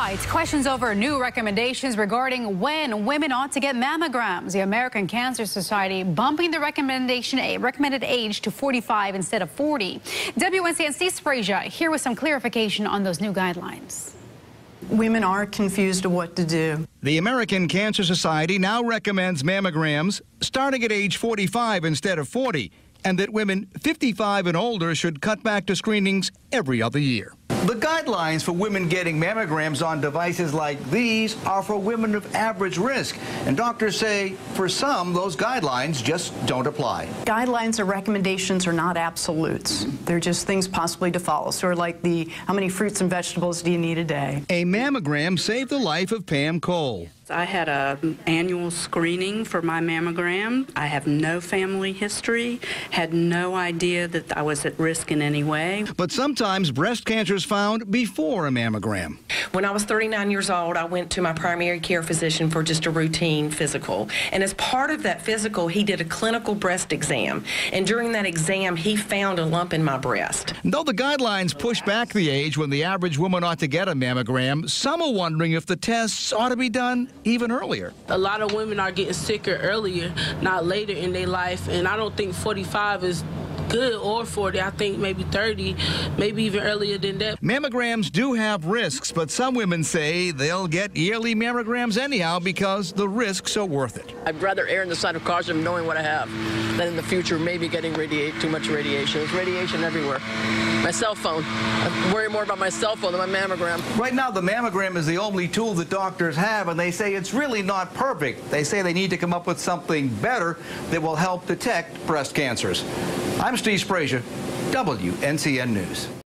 Tonight, questions over new recommendations regarding when women ought to get mammograms. The American Cancer Society bumping the recommended age to 45 instead of 40. WNCN's Steve Spraja here with some clarification on those new guidelines. Women are confused of what to do. The American Cancer Society now recommends mammograms starting at age 45 instead of 40, and that women 55 and older should cut back to screenings every other year. The guidelines for women getting mammograms on devices like these are for women of average risk. And doctors say for some, those guidelines just don't apply. Guidelines or recommendations are not absolutes. They're just things possibly to follow. Sort of like how many fruits and vegetables do you need a day? A mammogram saved the life of Pam Cole. I had an annual screening for my mammogram. I have no family history, had no idea that I was at risk in any way. But sometimes breast cancer is found before a mammogram. When I was 39 years old, I went to my primary care physician for just a routine physical. And as part of that physical, he did a clinical breast exam. And during that exam, he found a lump in my breast. Though the guidelines push back the age when the average woman ought to get a mammogram, some are wondering if the tests ought to be done even earlier. A lot of women are getting sicker earlier, not later in their life, and I don't think 45 is good, or 40. I think maybe 30, maybe even earlier than that. Mammograms do have risks, but some women say they'll get yearly mammograms anyhow because the risks are worth it. I'd rather err on the side of caution knowing what I have than in the future maybe getting too much radiation. There's radiation everywhere. My cell phone. I worry more about my cell phone than my mammogram. Right now, the mammogram is the only tool that doctors have, and they say it's really not perfect. They say they need to come up with something better that will help detect breast cancers. I'm Steve Spraja, WNCN News.